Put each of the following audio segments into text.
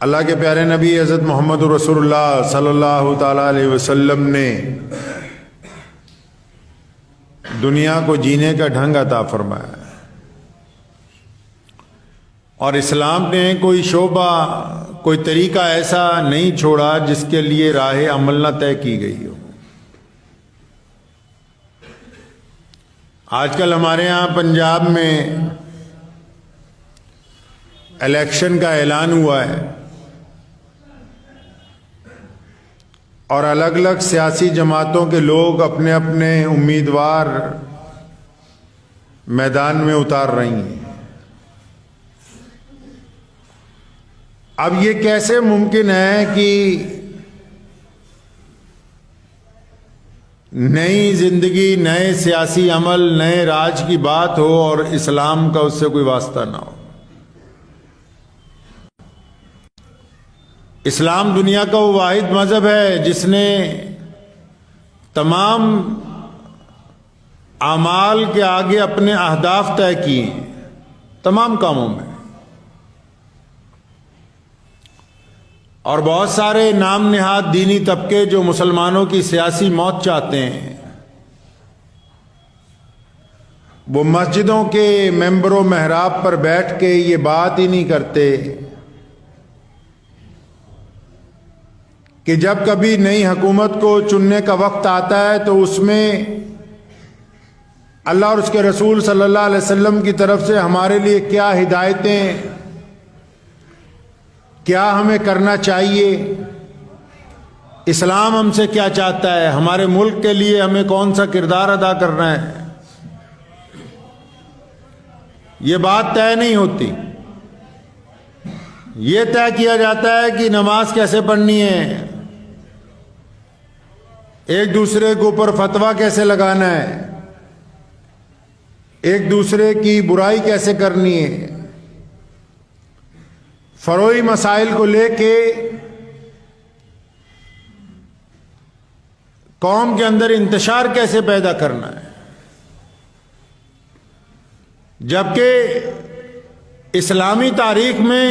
اللہ کے پیارے نبی حضرت محمد رسول اللہ صلی اللہ تعالیٰ علیہ وسلم نے دنیا کو جینے کا ڈھنگ عطا فرمایا اور اسلام نے کوئی شعبہ کوئی طریقہ ایسا نہیں چھوڑا جس کے لیے راہ عمل نہ طے کی گئی ہو۔ آج کل ہمارے یہاں پنجاب میں الیکشن کا اعلان ہوا ہے اور الگ الگ سیاسی جماعتوں کے لوگ اپنے اپنے امیدوار میدان میں اتار رہی ہیں۔ اب یہ کیسے ممکن ہے کہ نئی زندگی، نئے سیاسی عمل، نئے راج کی بات ہو اور اسلام کا اس سے کوئی واسطہ نہ ہو؟ اسلام دنیا کا وہ واحد مذہب ہے جس نے تمام اعمال کے آگے اپنے اہداف طے کیے ہیں، تمام کاموں میں۔ اور بہت سارے نام نہاد دینی طبقے جو مسلمانوں کی سیاسی موت چاہتے ہیں، وہ مسجدوں کے ممبر و محراب پر بیٹھ کے یہ بات ہی نہیں کرتے کہ جب کبھی نئی حکومت کو چننے کا وقت آتا ہے تو اس میں اللہ اور اس کے رسول صلی اللہ علیہ وسلم کی طرف سے ہمارے لیے کیا ہدایتیں، کیا ہمیں کرنا چاہیے، اسلام ہم سے کیا چاہتا ہے، ہمارے ملک کے لیے ہمیں کون سا کردار ادا کرنا ہے، یہ بات طے نہیں ہوتی۔ یہ طے کیا جاتا ہے کہ نماز کیسے پڑھنی ہے، ایک دوسرے کے اوپر فتویٰ کیسے لگانا ہے، ایک دوسرے کی برائی کیسے کرنی ہے، فروعی مسائل کو لے کے قوم کے اندر انتشار کیسے پیدا کرنا ہے۔ جبکہ اسلامی تاریخ میں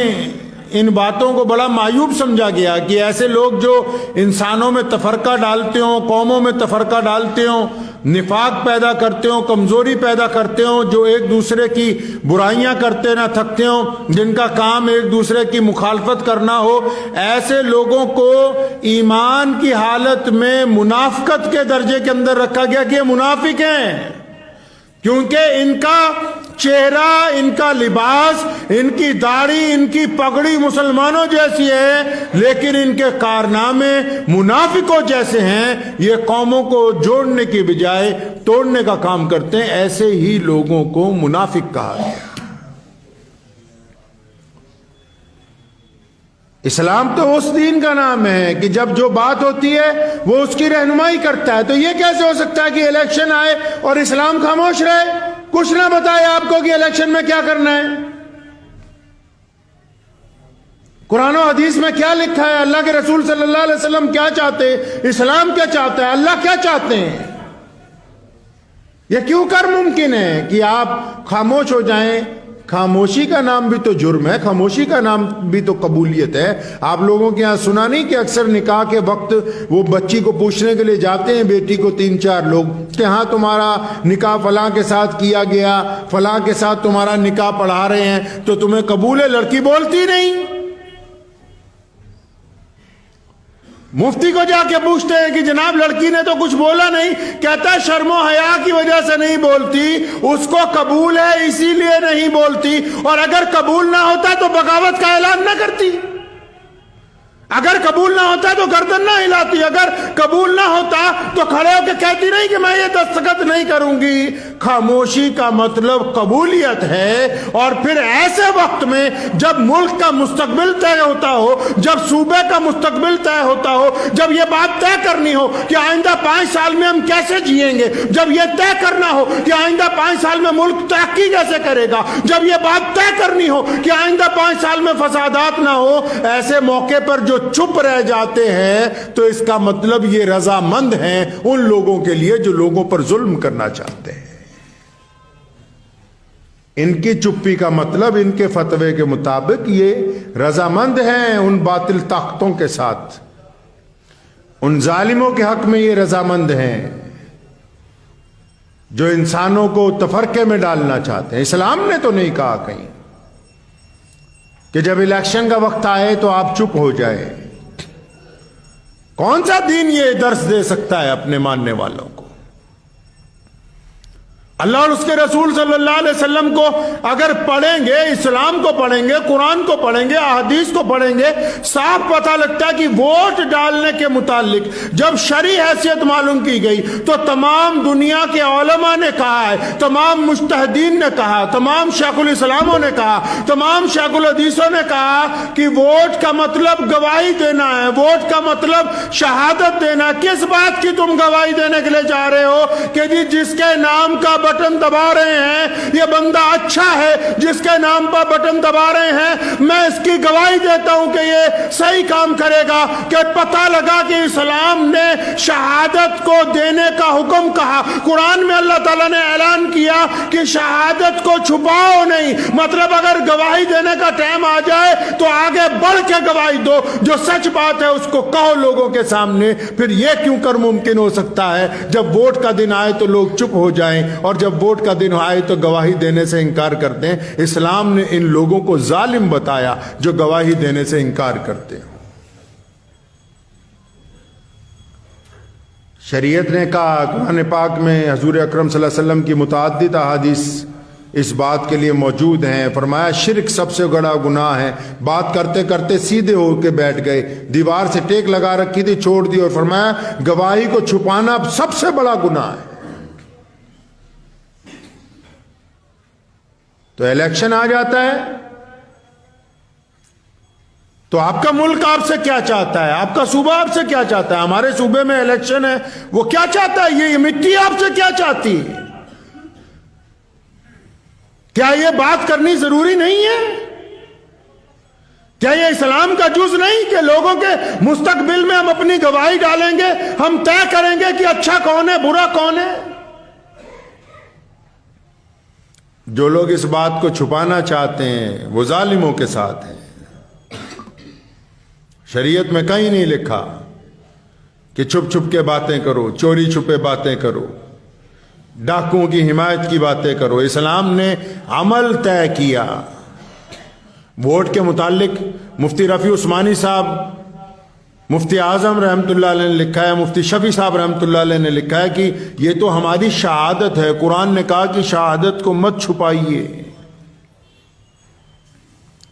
ان باتوں کو بڑا معیوب سمجھا گیا کہ ایسے لوگ جو انسانوں میں تفرقہ ڈالتے ہوں، قوموں میں تفرقہ ڈالتے ہوں، نفاق پیدا کرتے ہوں، کمزوری پیدا کرتے ہوں، جو ایک دوسرے کی برائیاں کرتے نہ تھکتے ہوں، جن کا کام ایک دوسرے کی مخالفت کرنا ہو، ایسے لوگوں کو ایمان کی حالت میں منافقت کے درجے کے اندر رکھا گیا کہ یہ منافق ہیں، کیونکہ ان کا چہرہ، ان کا لباس، ان کی داڑھی، ان کی پگڑی مسلمانوں جیسی ہے، لیکن ان کے کارنامے منافقوں جیسے ہیں۔ یہ قوموں کو جوڑنے کی بجائے توڑنے کا کام کرتے ہیں، ایسے ہی لوگوں کو منافق کہا گیا۔ اسلام تو اس دین کا نام ہے کہ جب جو بات ہوتی ہے وہ اس کی رہنمائی کرتا ہے، تو یہ کیسے ہو سکتا ہے کہ الیکشن آئے اور اسلام خاموش رہے، کچھ نہ بتائے آپ کو کہ الیکشن میں کیا کرنا ہے؟ قرآن و حدیث میں کیا لکھا ہے؟ اللہ کے رسول صلی اللہ علیہ وسلم کیا چاہتے ہیں؟ اسلام کیا چاہتا ہے؟ اللہ کیا چاہتے ہیں؟ یہ کیوں کر ممکن ہے کہ آپ خاموش ہو جائیں؟ خاموشی کا نام بھی تو جرم ہے، خاموشی کا نام بھی تو قبولیت ہے۔ آپ لوگوں کے یہاں سنا نہیں کہ اکثر نکاح کے وقت وہ بچی کو پوچھنے کے لیے جاتے ہیں، بیٹی کو 3-4 لوگ کہ ہاں تمہارا نکاح فلاں کے ساتھ کیا گیا، فلاں کے ساتھ تمہارا نکاح پڑھا رہے ہیں، تو تمہیں قبول ہے؟ لڑکی بولتی نہیں۔ مفتی کو جا کے پوچھتے ہیں کہ جناب لڑکی نے تو کچھ بولا نہیں، کہتا ہے شرم و حیا کی وجہ سے نہیں بولتی، اس کو قبول ہے اسی لیے نہیں بولتی، اور اگر قبول نہ ہوتا تو بغاوت کا اعلان نہ کرتی، اگر قبول نہ ہوتا تو گردن نہ ہلاتی، اگر قبول نہ ہوتا تو کھڑے ہو کے کہتی نہیں کہ میں یہ دستخط نہیں کروں گی۔ خاموشی کا مطلب قبولیت ہے، اور پھر ایسے وقت میں جب ملک کا مستقبل طے ہوتا ہو، جب صوبے کا مستقبل طے ہوتا ہو، جب یہ بات طے کرنی ہو کہ آئندہ 5 سال میں ہم کیسے جئیں گے، جب یہ طے کرنا ہو کہ آئندہ 5 سال میں ملک ترقی کیسے کرے گا، جب یہ بات طے کرنی ہو کہ آئندہ 5 سال میں فسادات نہ ہو، ایسے موقع پر جو چپ رہ جاتے ہیں تو اس کا مطلب یہ رضامند ہیں ان لوگوں کے لیے جو لوگوں پر ظلم کرنا چاہتے ہیں۔ ان کی چپی کا مطلب ان کے فتوے کے مطابق یہ رضامند ہیں ان باطل طاقتوں کے ساتھ، ان ظالموں کے حق میں یہ رضامند ہیں جو انسانوں کو تفرقے میں ڈالنا چاہتے ہیں۔ اسلام نے تو نہیں کہا کہیں کہ جب الیکشن کا وقت آئے تو آپ چپ ہو جائیں۔ کون سا دین یہ درس دے سکتا ہے اپنے ماننے والوں کو؟ اللہ اور اس کے رسول صلی اللہ علیہ وسلم کو اگر پڑھیں گے، اسلام کو پڑھیں گے، قرآن کو پڑھیں گے، احادیث کو پڑھیں گے، صاف پتہ لگتا ہے کہ ووٹ ڈالنے کے متعلق جب شرعی حیثیت معلوم کی گئی تو تمام دنیا کے علماء نے کہا ہے، تمام مجتہدین نے کہا، تمام شیخ الاسلاموں نے کہا، تمام شیخ الحدیثوں نے کہا کہ ووٹ کا مطلب گواہی دینا ہے، ووٹ کا مطلب شہادت دینا۔ کس بات کی تم گواہی دینے کے لیے جا رہے ہو کہ جس کے نام کا بٹن دبا رہے ہیں یہ بندہ اچھا ہے، جس کے نام پر بٹن دبا رہے ہیں میں اس کی گواہی دیتا ہوں کہ یہ صحیح کام کرے گا، کہ پتہ لگا کہ اسلام نے شہادت کو دینے کا حکم کہا۔ قرآن میں اللہ تعالیٰ نے اعلان کیا کہ شہادت کو چھپاؤ نہیں، مطلب اگر گواہی دینے کا ٹائم آ جائے تو آگے بڑھ کے گواہی دو، جو سچ بات ہے اس کو کہو لوگوں کے سامنے۔ پھر یہ کیوں کر ممکن ہو سکتا ہے جب ووٹ کا دن آئے تو لوگ چپ ہو جائیں اور جب ووٹ کا دن آئے تو گواہی دینے سے انکار کرتے ہیں؟ اسلام نے ان لوگوں کو ظالم بتایا جو گواہی دینے سے انکار کرتے ہیں۔ شریعت نے کہا، قرآن پاک میں حضور اکرم صلی اللہ علیہ وسلم کی متعدد احادیث اس بات کے لیے موجود ہیں۔ فرمایا شرک سب سے بڑا گناہ ہے۔ بات کرتے کرتے سیدھے ہو کے بیٹھ گئے، دیوار سے ٹیک لگا رکھی تھی چھوڑ دی، اور فرمایا گواہی کو چھپانا سب سے بڑا گناہ ہے۔ تو الیکشن آ جاتا ہے تو آپ کا ملک آپ سے کیا چاہتا ہے، آپ کا صوبہ آپ سے کیا چاہتا ہے؟ ہمارے صوبے میں الیکشن ہے، وہ کیا چاہتا ہے؟ یہ مٹی آپ سے کیا چاہتی ہے؟ کیا یہ بات کرنی ضروری نہیں ہے؟ کیا یہ اسلام کا جز نہیں کہ لوگوں کے مستقبل میں ہم اپنی گواہی ڈالیں گے، ہم طے کریں گے کہ اچھا کون ہے برا کون ہے؟ جو لوگ اس بات کو چھپانا چاہتے ہیں وہ ظالموں کے ساتھ ہیں۔ شریعت میں کہیں نہیں لکھا کہ چھپ چھپ کے باتیں کرو، چوری چھپے باتیں کرو، ڈاکوؤں کی حمایت کی باتیں کرو۔ اسلام نے عمل طے کیا۔ ووٹ کے متعلق مفتی رفیع عثمانی صاحب، مفتی اعظم رحمۃ اللہ علیہ نے لکھا ہے، مفتی شفیع صاحب رحمۃ اللہ علیہ نے لکھا ہے کہ یہ تو ہماری شہادت ہے۔ قرآن نے کہا کہ شہادت کو مت چھپائیے۔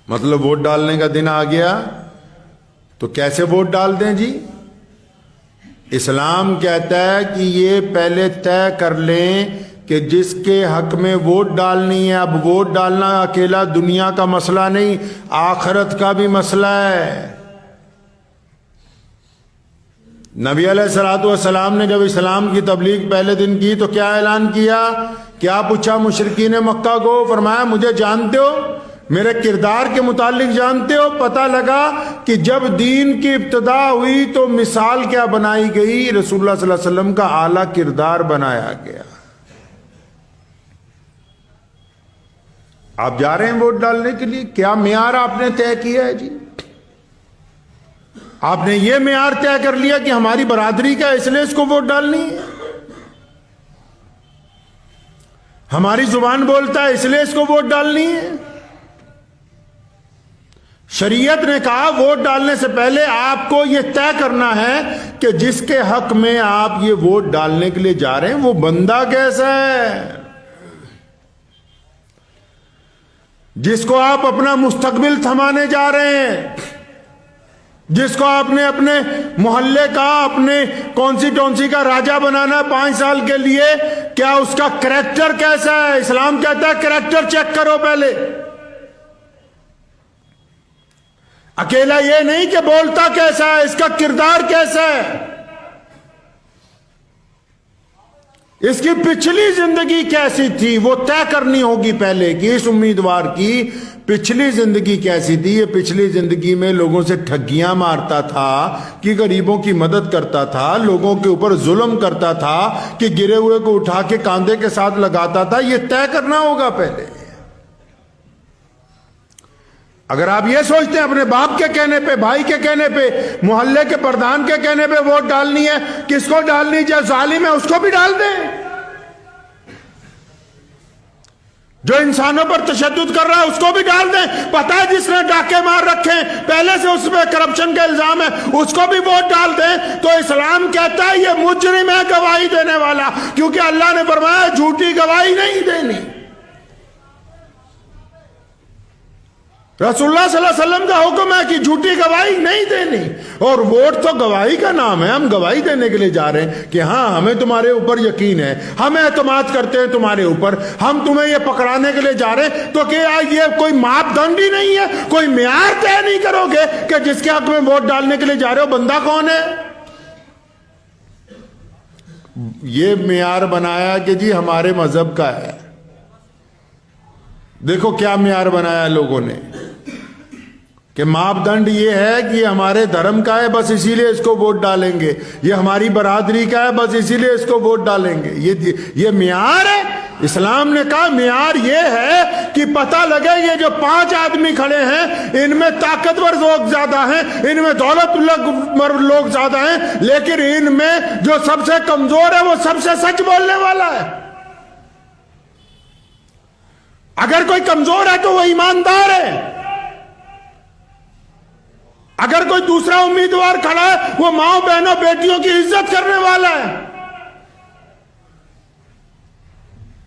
مطلب ووٹ ڈالنے کا دن آ گیا تو کیسے ووٹ ڈال دیں جی؟ اسلام کہتا ہے کہ یہ پہلے طے کر لیں کہ جس کے حق میں ووٹ ڈالنی ہے، اب ووٹ ڈالنا اکیلا دنیا کا مسئلہ نہیں، آخرت کا بھی مسئلہ ہے۔ نبی علیہ الصلوۃ والسلام نے جب اسلام کی تبلیغ پہلے دن کی تو کیا اعلان کیا؟ کیا پوچھا مشرکین مکہ کو؟ فرمایا مجھے جانتے ہو، میرے کردار کے متعلق جانتے ہو؟ پتہ لگا کہ جب دین کی ابتدا ہوئی تو مثال کیا بنائی گئی؟ رسول اللہ صلی اللہ علیہ وسلم کا اعلیٰ کردار بنایا گیا۔ آپ جا رہے ہیں ووٹ ڈالنے کے لیے، کیا معیار آپ نے طے کیا ہے جی؟ آپ نے یہ معیار طے کر لیا کہ ہماری برادری کا اس لیے اس کو ووٹ ڈالنی ہے، ہماری زبان بولتا ہے اس لیے اس کو ووٹ ڈالنی ہے؟ شریعت نے کہا ووٹ ڈالنے سے پہلے آپ کو یہ طے کرنا ہے کہ جس کے حق میں آپ یہ ووٹ ڈالنے کے لیے جا رہے ہیں وہ بندہ کیسا ہے، جس کو آپ اپنا مستقبل تھمانے جا رہے ہیں، جس کو آپ نے اپنے محلے کا، اپنے کانسٹیٹوئنسی کا راجہ بنانا 5 سال کے لیے، کیا اس کا کریکٹر کیسا ہے؟ اسلام کہتا ہے کریکٹر چیک کرو پہلے۔ اکیلا یہ نہیں کہ بولتا کیسا ہے، اس کا کردار کیسا ہے، اس کی پچھلی زندگی کیسی تھی، وہ طے کرنی ہوگی پہلے کہ اس امیدوار کی پچھلی زندگی کیسی تھی۔ یہ پچھلی زندگی میں لوگوں سے ٹھگیاں مارتا تھا کہ غریبوں کی مدد کرتا تھا، لوگوں کے اوپر ظلم کرتا تھا کہ گرے ہوئے کو اٹھا کے کاندھے کے ساتھ لگاتا تھا، یہ طے کرنا ہوگا پہلے۔ اگر آپ یہ سوچتے ہیں اپنے باپ کے کہنے پہ، بھائی کے کہنے پہ، محلے کے پردھان کے کہنے پہ ووٹ ڈالنی ہے، کس کو ڈالنی؟ جو ظالم ہے اس کو بھی ڈال دیں، جو انسانوں پر تشدد کر رہا ہے اس کو بھی ڈال دیں، پتہ ہے جس نے ڈاکے مار رکھے ہیں پہلے سے اس میں کرپشن کا الزام ہے، اس کو بھی ووٹ ڈال دیں۔ تو اسلام کہتا ہے یہ مجرم ہے گواہی دینے والا، کیونکہ اللہ نے فرمایا جھوٹی گواہی نہیں دینی۔ رسول اللہ صلی اللہ علیہ وسلم کا حکم ہے کہ جھوٹی گواہی نہیں دینی، اور ووٹ تو گواہی کا نام ہے۔ ہم گواہی دینے کے لیے جا رہے ہیں کہ ہاں ہمیں تمہارے اوپر یقین ہے، ہم اعتماد کرتے ہیں تمہارے اوپر، ہم تمہیں یہ پکڑانے کے لیے جا رہے ہیں۔ تو کیا یہ کوئی ماپ دنڈ ہی نہیں ہے؟ کوئی معیار طے نہیں کرو گے کہ جس کے حق میں ووٹ ڈالنے کے لیے جا رہے ہو بندہ کون ہے؟ یہ معیار بنایا کہ جی ہمارے مذہب کا ہے۔ دیکھو کیا معیار بنایا لوگوں نے کہ ماپ دنڈ یہ ہے کہ ہمارے دھرم کا ہے بس اسی لیے اس کو ووٹ ڈالیں گے، یہ ہماری برادری کا ہے بس اسی لیے اس کو ووٹ ڈالیں گے۔ یہ معیار ہے؟ اسلام نے کہا معیار یہ ہے کہ پتہ لگے یہ جو 5 آدمی کھڑے ہیں ان میں طاقتور لوگ زیادہ ہیں، ان میں دولت لوگ زیادہ ہیں، لیکن ان میں جو سب سے کمزور ہے وہ سب سے سچ بولنے والا ہے۔ اگر کوئی کمزور ہے تو وہ ایماندار ہے، اگر کوئی دوسرا امیدوار کھڑا ہے وہ ماؤں بہنوں بیٹیوں کی عزت کرنے والا ہے،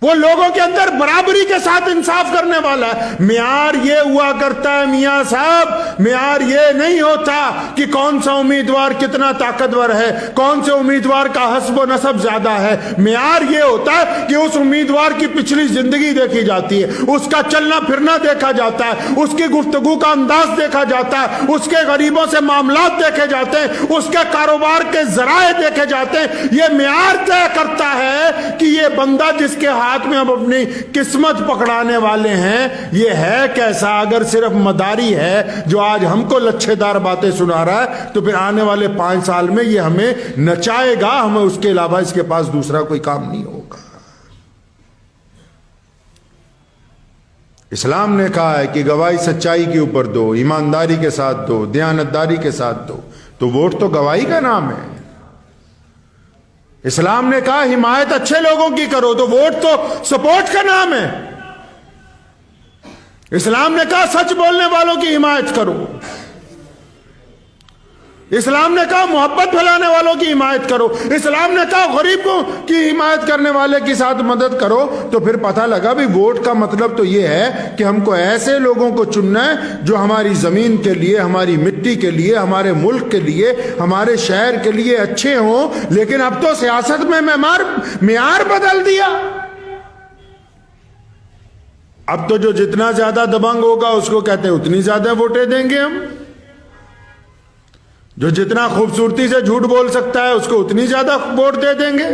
وہ لوگوں کے اندر برابری کے ساتھ انصاف کرنے والا ہے۔ معیار یہ ہوا کرتا ہے میاں صاحب، معیار یہ نہیں ہوتا کہ کون سا امیدوار کتنا طاقتور ہے، کون سے امیدوار کا حسب و نسب زیادہ ہے۔ معیار یہ ہوتا ہے کہ اس امیدوار کی پچھلی زندگی دیکھی جاتی ہے، اس کا چلنا پھرنا دیکھا جاتا ہے، اس کی گفتگو کا انداز دیکھا جاتا ہے، اس کے غریبوں سے معاملات دیکھے جاتے ہیں، اس کے کاروبار کے ذرائع دیکھے جاتے ہیں۔ یہ معیار طے کرتا ہے کہ یہ بندہ جس کے ہاتھ میں ہم اپنی قسمت پکڑانے والے ہیں یہ ہے کیسا۔ اگر صرف مداری ہے جو آج ہم کو لچھے دار باتیں سنا رہا ہے تو پھر آنے والے 5 سال میں یہ ہمیں نچائے گا، ہمیں اس کے علاوہ اس کے پاس دوسرا کوئی کام نہیں ہوگا۔ اسلام نے کہا ہے کہ گواہی سچائی کے اوپر دو، ایمانداری کے ساتھ دو، دیانتداری کے ساتھ دو، تو ووٹ تو گواہی کا نام ہے۔ اسلام نے کہا حمایت اچھے لوگوں کی کرو، تو ووٹ تو سپورٹ کا نام ہے۔ اسلام نے کہا سچ بولنے والوں کی حمایت کرو، اسلام نے کہا محبت پھیلانے والوں کی حمایت کرو، اسلام نے کہا غریبوں کی حمایت کرنے والے کے ساتھ مدد کرو۔ تو پھر پتہ لگا بھی ووٹ کا مطلب تو یہ ہے کہ ہم کو ایسے لوگوں کو چننا ہے جو ہماری زمین کے لیے، ہماری مٹی کے لیے، ہمارے ملک کے لیے، ہمارے شہر کے لیے اچھے ہوں۔ لیکن اب تو سیاست میں معیار بدل دیا۔ اب تو جو جتنا زیادہ دبنگ ہوگا اس کو کہتے ہیں اتنی زیادہ ووٹیں دیں گے ہم، جو جتنا خوبصورتی سے جھوٹ بول سکتا ہے اس کو اتنی زیادہ ووٹ دے دیں گے،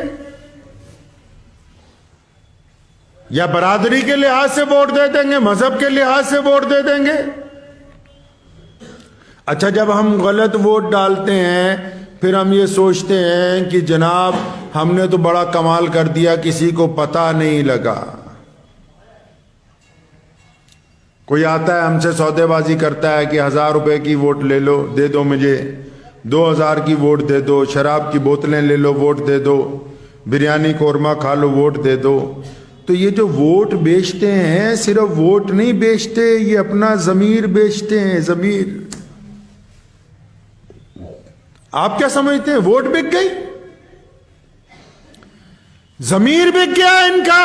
یا برادری کے لحاظ سے ووٹ دے دیں گے، مذہب کے لحاظ سے ووٹ دے دیں گے۔ اچھا جب ہم غلط ووٹ ڈالتے ہیں پھر ہم یہ سوچتے ہیں کہ جناب ہم نے تو بڑا کمال کر دیا، کسی کو پتہ نہیں لگا۔ کوئی آتا ہے ہم سے سودے بازی کرتا ہے کہ 1000 روپے کی ووٹ لے لو، دے دو مجھے، 2000 کی ووٹ دے دو، شراب کی بوتلیں لے لو ووٹ دے دو، بریانی قورمہ کھا لو ووٹ دے دو۔ تو یہ جو ووٹ بیچتے ہیں صرف ووٹ نہیں بیچتے، یہ اپنا ضمیر بیچتے ہیں، ضمیر۔ آپ کیا سمجھتے ہیں ووٹ بک گئی؟ ضمیر بک گیا ان کا۔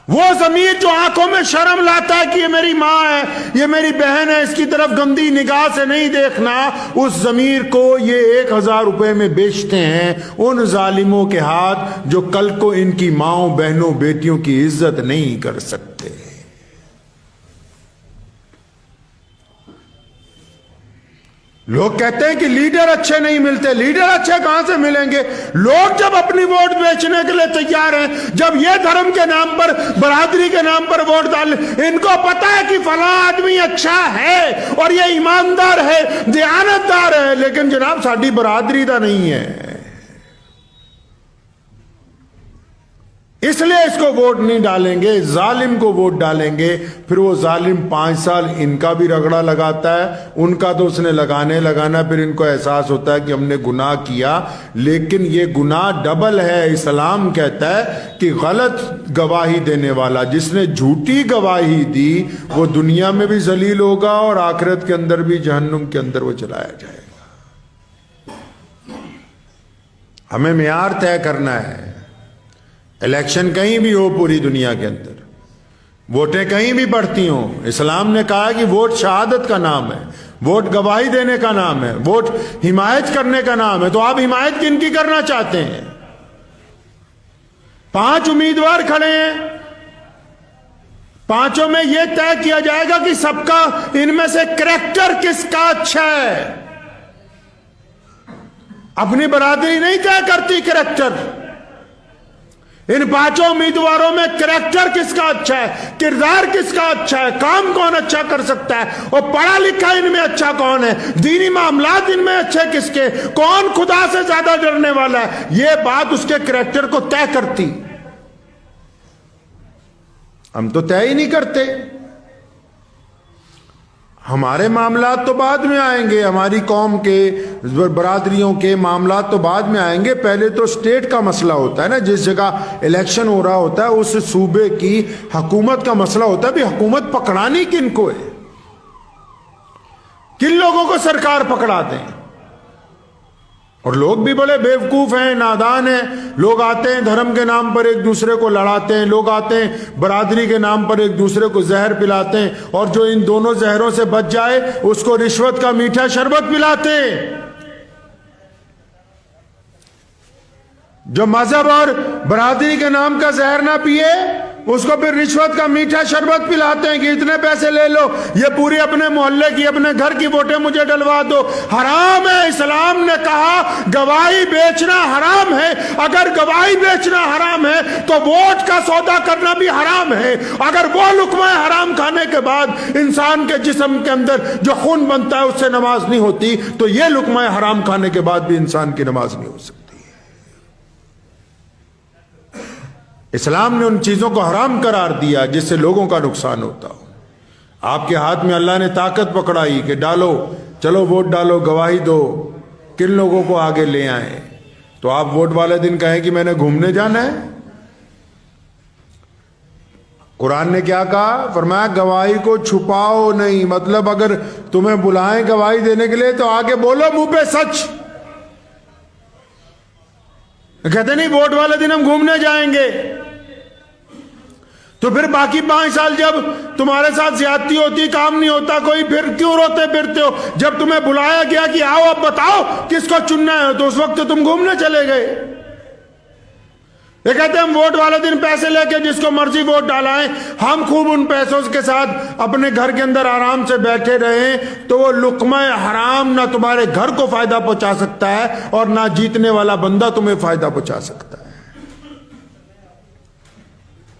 وہ ضمیر جو آنکھوں میں شرم لاتا ہے کہ یہ میری ماں ہے، یہ میری بہن ہے، اس کی طرف گندی نگاہ سے نہیں دیکھنا، اس ضمیر کو یہ 1000 روپے میں بیچتے ہیں ان ظالموں کے ہاتھ جو کل کو ان کی ماؤں بہنوں بیٹیوں کی عزت نہیں کر سکتے۔ لوگ کہتے ہیں کہ لیڈر اچھے نہیں ملتے، لیڈر اچھے کہاں سے ملیں گے؟ لوگ جب اپنی ووٹ بیچنے کے لیے تیار ہیں، جب یہ دھرم کے نام پر، برادری کے نام پر ووٹ ڈال، ان کو پتا ہے کہ فلاں آدمی اچھا ہے اور یہ ایماندار ہے، دیانتدار ہے، لیکن جناب ساڈی برادری دا نہیں ہے۔ اس لیے اس کو ووٹ نہیں ڈالیں گے, ظالم کو ووٹ ڈالیں گے. پھر وہ ظالم 5 سال ان کا بھی رگڑا لگاتا ہے, ان کا تو اس نے لگانا, پھر ان کو احساس ہوتا ہے کہ ہم نے گناہ کیا. لیکن یہ گناہ ڈبل ہے. اسلام کہتا ہے کہ غلط گواہی دینے والا, جس نے جھوٹی گواہی دی, وہ دنیا میں بھی ذلیل ہوگا اور آخرت کے اندر بھی جہنم کے اندر وہ چلایا جائے گا. ہمیں معیار طے کرنا ہے. الیکشن کہیں بھی ہو پوری دنیا کے اندر, ووٹیں کہیں بھی پڑتی ہوں, اسلام نے کہا کہ ووٹ شہادت کا نام ہے, ووٹ گواہی دینے کا نام ہے, ووٹ حمایت کرنے کا نام ہے. تو آپ حمایت کن کی کرنا چاہتے ہیں؟ 5 امیدوار کھڑے ہیں, 5 میں یہ طے کیا جائے گا کہ سب کا ان میں سے کریکٹر کس کا اچھا ہے. اپنی برادری نہیں طے کرتی کریکٹر. ان 5 امیدواروں میں کریکٹر کس کا اچھا ہے, کردار کس کا اچھا ہے, کام کون اچھا کر سکتا ہے, اور پڑھا لکھا ان میں اچھا کون ہے, دینی معاملات ان میں اچھے کس کے, کون خدا سے زیادہ ڈرنے والا ہے. یہ بات اس کے کریکٹر کو طے کرتی. ہم تو طے ہی نہیں کرتے. ہمارے معاملات تو بعد میں آئیں گے, ہماری قوم کے برادریوں کے معاملات تو بعد میں آئیں گے. پہلے تو اسٹیٹ کا مسئلہ ہوتا ہے نا, جس جگہ الیکشن ہو رہا ہوتا ہے اس صوبے کی حکومت کا مسئلہ ہوتا ہے. بھی حکومت پکڑانی کن کو ہے, کن لوگوں کو سرکار پکڑا دیں. اور لوگ بھی بڑے بیوقوف ہیں, نادان ہیں. لوگ آتے ہیں دھرم کے نام پر ایک دوسرے کو لڑاتے ہیں, لوگ آتے ہیں برادری کے نام پر ایک دوسرے کو زہر پلاتے ہیں, اور جو ان دونوں زہروں سے بچ جائے اس کو رشوت کا میٹھا شربت پلاتے ہیں. جو مذہب اور برادری کے نام کا زہر نہ پیے اس کو پھر رشوت کا میٹھا شربت پلاتے ہیں کہ اتنے پیسے لے لو, یہ پوری اپنے محلے کی اپنے گھر کی ووٹیں مجھے ڈلوا دو. حرام ہے. اسلام نے کہا گواہی بیچنا حرام ہے. اگر گواہی بیچنا حرام ہے تو ووٹ کا سودا کرنا بھی حرام ہے. اگر وہ لقمہ حرام کھانے کے بعد انسان کے جسم کے اندر جو خون بنتا ہے اس سے نماز نہیں ہوتی, تو یہ لقمہ حرام کھانے کے بعد بھی انسان کی نماز نہیں ہو سکتی. اسلام نے ان چیزوں کو حرام قرار دیا جس سے لوگوں کا نقصان ہوتا ہو. آپ کے ہاتھ میں اللہ نے طاقت پکڑائی کہ ڈالو, چلو ووٹ ڈالو, گواہی دو, کن لوگوں کو آگے لے آئیں. تو آپ ووٹ والے دن کہیں کہ میں نے گھومنے جانا ہے. قرآن نے کیا کہا؟ فرمایا گواہی کو چھپاؤ نہیں. مطلب اگر تمہیں بلائیں گواہی دینے کے لیے تو آگے بولو منہ پہ سچ. کہتے نہیں ووٹ والے دن ہم گھومنے جائیں گے, تو پھر باقی 5 سال جب تمہارے ساتھ زیادتی ہوتی, کام نہیں ہوتا کوئی, پھر کیوں روتے پھرتے ہو؟ جب تمہیں بلایا گیا کہ آؤ اب بتاؤ کس کو چننا ہے, تو اس وقت تم گھومنے چلے گئے. یہ کہتے ہیں ہم ووٹ والے دن پیسے لے کے جس کو مرضی ووٹ ڈالائیں, ہم خوب ان پیسوں کے ساتھ اپنے گھر کے اندر آرام سے بیٹھے رہیں. تو وہ لقمہ حرام نہ تمہارے گھر کو فائدہ پہنچا سکتا ہے اور نہ جیتنے والا بندہ تمہیں فائدہ پہنچا سکتا ہے.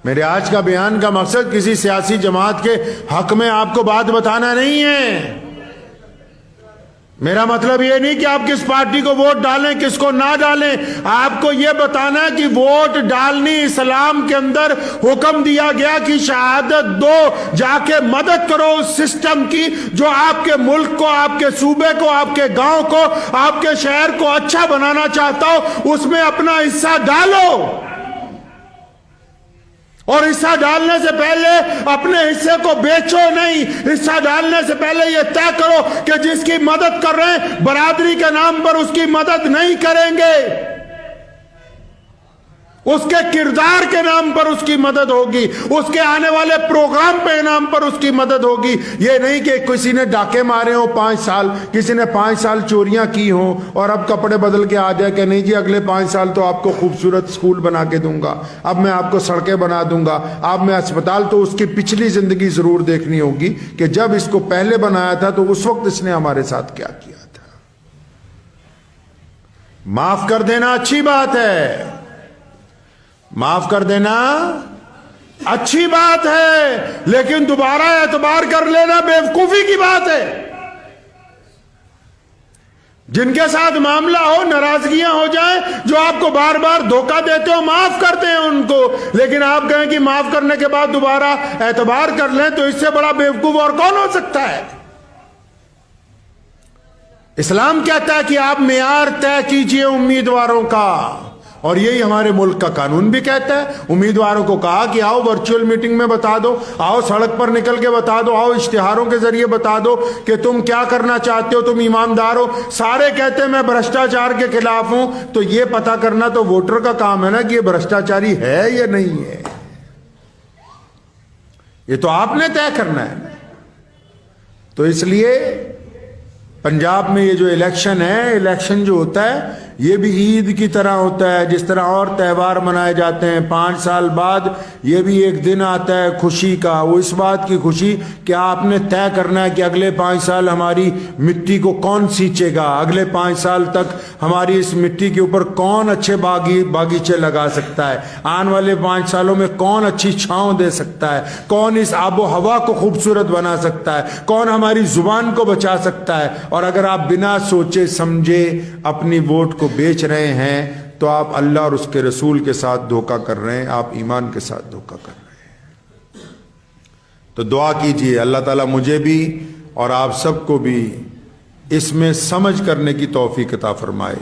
میرے آج کا بیان کا مقصد کسی سیاسی جماعت کے حق میں آپ کو بات بتانا نہیں ہے. میرا مطلب یہ نہیں کہ آپ کس پارٹی کو ووٹ ڈالیں کس کو نہ ڈالیں. آپ کو یہ بتانا ہے کہ ووٹ ڈالنی اسلام کے اندر حکم دیا گیا کہ شہادت دو, جا کے مدد کرو اس سسٹم کی جو آپ کے ملک کو, آپ کے صوبے کو, آپ کے گاؤں کو, آپ کے شہر کو اچھا بنانا چاہتا ہو. اس میں اپنا حصہ ڈالو, اور حصہ ڈالنے سے پہلے اپنے حصے کو بیچو نہیں. حصہ ڈالنے سے پہلے یہ طے کرو کہ جس کی مدد کر رہے ہیں برادری کے نام پر اس کی مدد نہیں کریں گے, اس کے کردار کے نام پر اس کی مدد ہوگی, اس کے آنے والے پروگرام پہ نام پر اس کی مدد ہوگی. یہ نہیں کہ کسی نے ڈاکے مارے ہوں 5 سال, کسی نے 5 سال چوریاں کی ہوں اور اب کپڑے بدل کے آ جائے کہ نہیں جی اگلے 5 سال تو آپ کو خوبصورت سکول بنا کے دوں گا, اب میں آپ کو سڑکیں بنا دوں گا, اب میں اسپتال. تو اس کی پچھلی زندگی ضرور دیکھنی ہوگی کہ جب اس کو پہلے بنایا تھا تو اس وقت اس نے ہمارے ساتھ کیا کیا تھا. معاف کر دینا اچھی بات ہے, معاف کر دینا اچھی بات ہے, لیکن دوبارہ اعتبار کر لینا بیوقوفی کی بات ہے. جن کے ساتھ معاملہ ہو، ناراضگیاں ہو جائیں، جو آپ کو بار بار دھوکہ دیتے ہو، معاف کرتے ہیں ان کو، لیکن آپ کہیں کہ معاف کرنے کے بعد دوبارہ اعتبار کر لیں، تو اس سے بڑا بیوقوف اور کون ہو سکتا ہے؟ اسلام کہتا ہے کہ آپ معیار طے کیجئے امیدواروں کا، اور یہی ہمارے ملک کا قانون بھی کہتا ہے۔ امیدواروں کو کہا کہ آؤ ورچوئل میٹنگ میں بتا دو، آؤ سڑک پر نکل کے بتا دو، آؤ اشتہاروں کے ذریعے بتا دو کہ تم کیا کرنا چاہتے ہو، تم ایماندار ہو۔ سارے کہتے ہیں میں بھرشٹاچار کے خلاف ہوں، تو یہ پتہ کرنا تو ووٹر کا کام ہے نا کہ یہ بھرشٹاچاری ہے یا نہیں ہے، یہ تو آپ نے طے کرنا ہے۔ تو اس لیے پنجاب میں یہ جو الیکشن ہے، الیکشن جو ہوتا ہے یہ بھی عید کی طرح ہوتا ہے، جس طرح اور تہوار منائے جاتے ہیں۔ 5 سال بعد یہ بھی ایک دن آتا ہے خوشی کا، وہ اس بات کی خوشی کہ آپ نے طے کرنا ہے کہ اگلے 5 سال ہماری مٹی کو کون سینچے گا، اگلے 5 سال تک ہماری اس مٹی کے اوپر کون اچھے باغیچے لگا سکتا ہے، آنے والے 5 سالوں میں کون اچھی چھاؤں دے سکتا ہے، کون اس آب و ہوا کو خوبصورت بنا سکتا ہے، کون ہماری زبان کو بچا سکتا ہے۔ اور اگر آپ بنا سوچے سمجھے اپنی ووٹ کو بیچ رہے ہیں تو آپ اللہ اور اس کے رسول کے ساتھ دھوکہ کر رہے ہیں، آپ ایمان کے ساتھ دھوکہ کر رہے ہیں۔ تو دعا کیجئے اللہ تعالیٰ مجھے بھی اور آپ سب کو بھی اس میں سمجھ کرنے کی توفیق عطا فرمائے،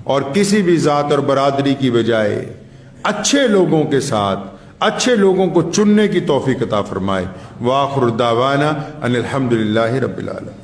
اور کسی بھی ذات اور برادری کی بجائے اچھے لوگوں کے ساتھ اچھے لوگوں کو چننے کی توفیق عطا فرمائے۔ وآخر دعوانا ان الحمدللہ رب العالمین۔